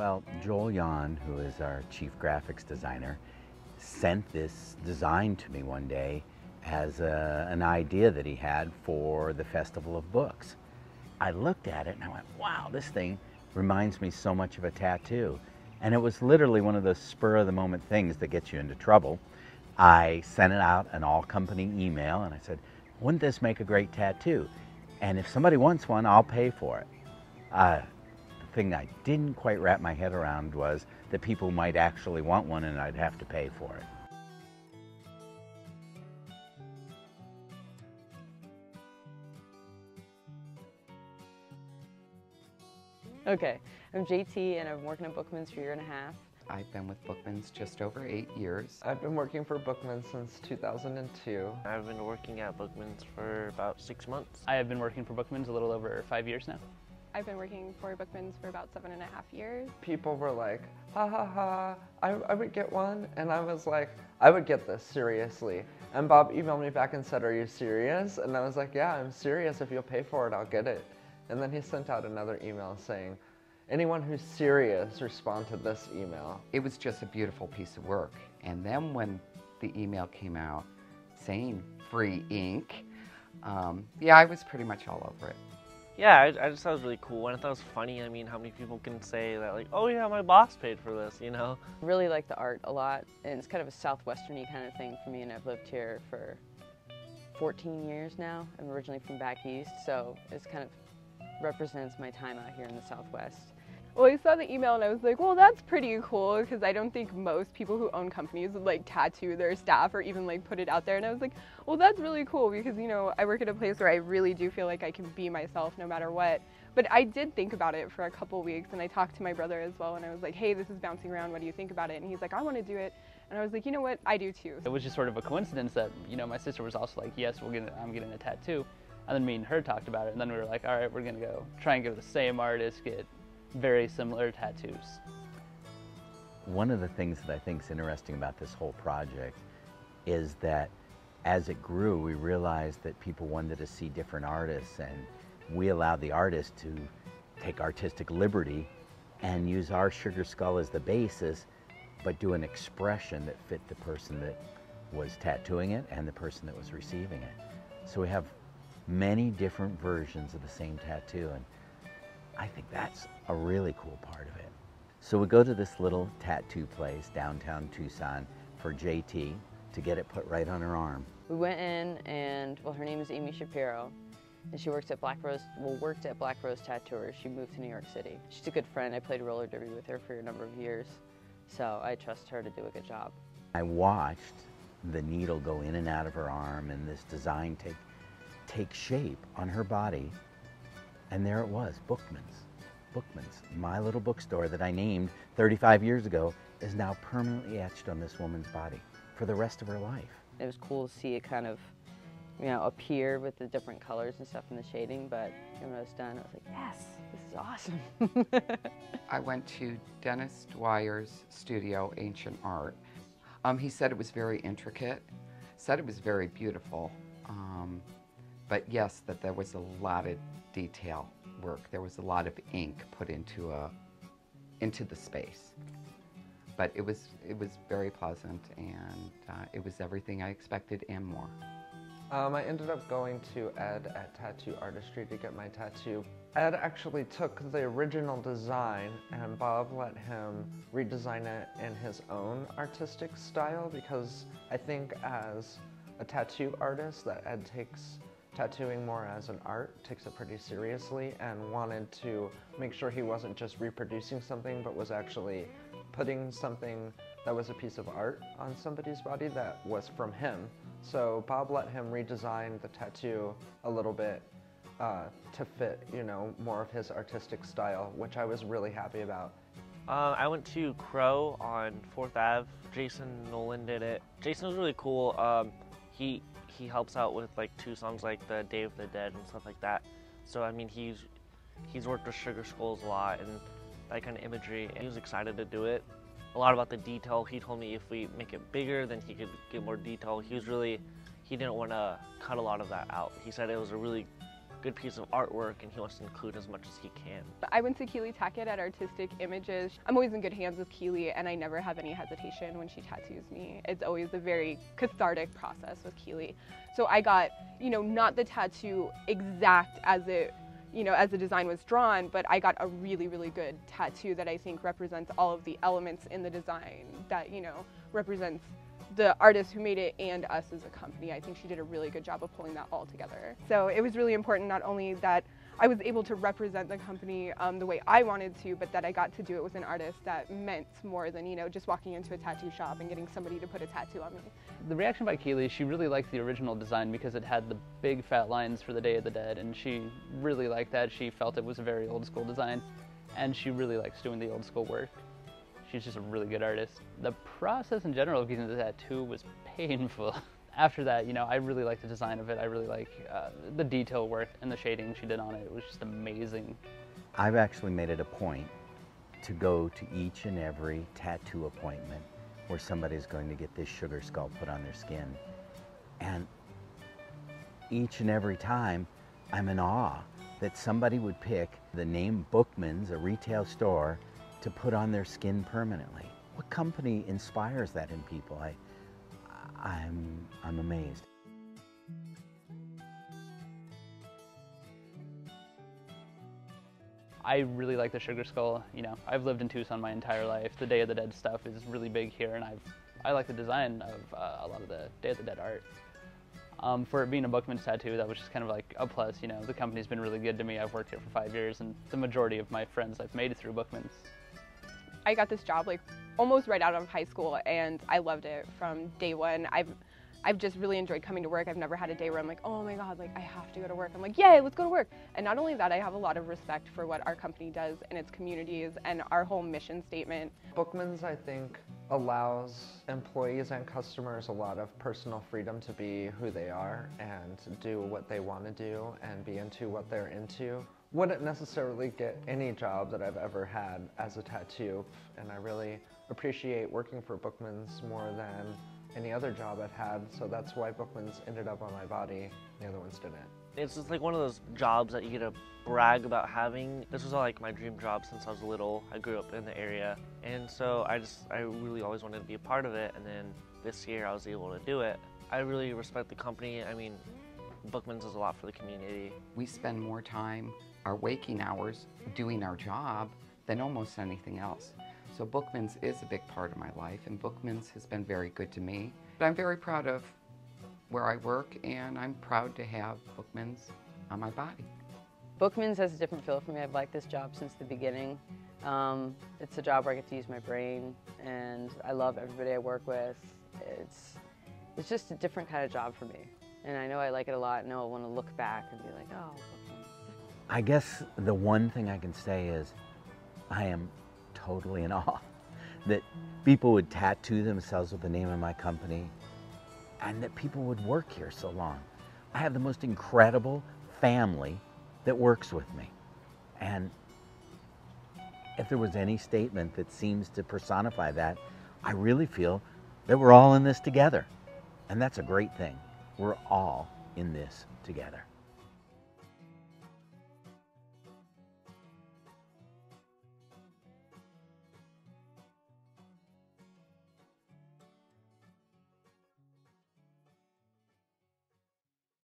Well, Joel Yan, who is our chief graphics designer, sent this design to me one day as an idea that he had for the Festival of Books. I looked at it and I went, wow, this thing reminds me so much of a tattoo. And it was literally one of those spur of the moment things that gets you into trouble. I sent it out an all company email and I said, wouldn't this make a great tattoo? And if somebody wants one, I'll pay for it. The thing I didn't quite wrap my head around was that people might actually want one and I'd have to pay for it. Okay, I'm JT and I've been working at Bookmans for a year and a half. I've been with Bookmans just over 8 years. I've been working for Bookmans since 2002. I've been working at Bookmans for about 6 months. I have been working for Bookmans a little over 5 years now. I've been working for Bookmans for about 7.5 years. People were like, ha ha ha, I would get one. And I was like, I would get this, seriously. And Bob emailed me back and said, are you serious? And I was like, yeah, I'm serious. If you'll pay for it, I'll get it. And then he sent out another email saying, anyone who's serious, respond to this email. It was just a beautiful piece of work. And then when the email came out saying free ink, yeah, I was pretty much all over it. Yeah, I just thought it was really cool, and I thought it was funny. I mean, how many people can say that, like, oh yeah, my boss paid for this, you know? Really like the art a lot, and it's kind of a southwestern-y kind of thing for me, and I've lived here for 14 years now. I'm originally from back east, so it's kind of represents my time out here in the Southwest. Well, I saw the email and I was like, well, that's pretty cool, because I don't think most people who own companies would like tattoo their staff or even like put it out there. And I was like, well, that's really cool, because, you know, I work at a place where I really do feel like I can be myself no matter what. But I did think about it for a couple weeks, and I talked to my brother as well, and I was like, hey, this is bouncing around, what do you think about it? And he's like, I want to do it. And I was like, you know what, I do too. It was just sort of a coincidence that, you know, my sister was also like, yes, I'm getting a tattoo. And then me and her talked about it, and then we were like, all right, we're gonna go try and go to the same artist, get very similar tattoos. One of the things that I think is interesting about this whole project is that as it grew, we realized that people wanted to see different artists, and we allowed the artist to take artistic liberty and use our sugar skull as the basis, but do an expression that fit the person that was tattooing it and the person that was receiving it. So we have many different versions of the same tattoo, and I think that's a really cool part of it. So we go to this little tattoo place downtown Tucson for JT to get it put right on her arm. We went in, and well, her name is Amy Shapiro, and she worked at Black Rose Tattooers. She moved to New York City. She's a good friend. I played roller derby with her for a number of years, so I trust her to do a good job. I watched the needle go in and out of her arm and this design take shape on her body, and there it was, Bookmans. Bookmans, my little bookstore that I named 35 years ago, is now permanently etched on this woman's body for the rest of her life. It was cool to see it kind of, you know, appear with the different colors and stuff in the shading, but when I was done, I was like, yes, this is awesome. I went to Dennis Dwyer's studio, Ancient Art. He said it was very intricate, said it was very beautiful. But yes, that there was a lot of detail work. There was a lot of ink put into the space. But it was very pleasant, and it was everything I expected and more. I ended up going to Ed at Tattoo Artistry to get my tattoo. Ed actually took the original design, and Bob let him redesign it in his own artistic style, because I think as a tattoo artist that Ed takes tattooing more as an art, takes it pretty seriously, and wanted to make sure he wasn't just reproducing something, but was actually putting something that was a piece of art on somebody's body that was from him. So Bob let him redesign the tattoo a little bit to fit, you know, more of his artistic style, which I was really happy about. I went to Crow on 4th Ave. Jason Nolan did it. Jason was really cool. He helps out with like 2 songs like the Day of the Dead and stuff like that. So I mean, he's worked with sugar skulls a lot and that kind of imagery, and he was excited to do it. A lot about the detail. He told me if we make it bigger, then he could get more detail. He didn't want to cut a lot of that out. He said it was a really good piece of artwork, and he wants to include as much as he can. I went to Keely Tackett at Artistic Images. I'm always in good hands with Keely, and I never have any hesitation when she tattoos me. It's always a very cathartic process with Keely. So I got, not the tattoo exact as it, as the design was drawn, but I got a really, really good tattoo that I think represents all of the elements in the design that, represents the artist who made it and us as a company. I think she did a really good job of pulling that all together. So it was really important not only that I was able to represent the company the way I wanted to, but that I got to do it with an artist that meant more than, just walking into a tattoo shop and getting somebody to put a tattoo on me. The reaction by Keely, she really liked the original design because it had the big fat lines for the Day of the Dead, and she really liked that. She felt it was a very old school design, and she really likes doing the old school work. She's just a really good artist. The process in general of getting the tattoo was painful. After that, I really like the design of it. I really like the detail work and the shading she did on it. It was just amazing. I've actually made it a point to go to each and every tattoo appointment where somebody's going to get this sugar skull put on their skin. And each and every time, I'm in awe that somebody would pick the name Bookmans, a retail store, to put on their skin permanently. What company inspires that in people? I'm amazed. I really like the sugar skull. I've lived in Tucson my entire life. The Day of the Dead stuff is really big here, and I like the design of a lot of the Day of the Dead art. For it being a Bookmans tattoo, that was just kind of like a plus. The company's been really good to me. I've worked here for 5 years, and the majority of my friends I've made it through Bookmans. I got this job almost right out of high school, and I loved it from day one. I've just really enjoyed coming to work. I've never had a day where I'm like, oh my God, I have to go to work. I'm like, yay, let's go to work. And not only that, I have a lot of respect for what our company does in its communities and our whole mission statement. Bookmans, I think, allows employees and customers a lot of personal freedom to be who they are and do what they want to do and be into what they're into. Wouldn't necessarily get any job that I've ever had as a tattoo, and I really appreciate working for Bookmans more than any other job I've had, so that's why Bookmans ended up on my body, the other ones didn't. It's just one of those jobs that you get to brag about having. This was my dream job since I was little. I grew up in the area, and so I really always wanted to be a part of it, and then this year I was able to do it. I really respect the company. I mean, Bookmans does a lot for the community. We spend more time, our waking hours, doing our job than almost anything else. So Bookmans is a big part of my life, and Bookmans has been very good to me. But I'm very proud of where I work, and I'm proud to have Bookmans on my body. Bookmans has a different feel for me. I've liked this job since the beginning. It's a job where I get to use my brain, and I love everybody I work with. It's just a different kind of job for me. And I know I like it a lot, and I want to look back and be like, oh, Bookmans. I guess the one thing I can say is I am totally in awe that people would tattoo themselves with the name of my company and that people would work here so long. I have the most incredible family that works with me. And if there was any statement that seems to personify that, I really feel that we're all in this together. And that's a great thing. We're all in this together.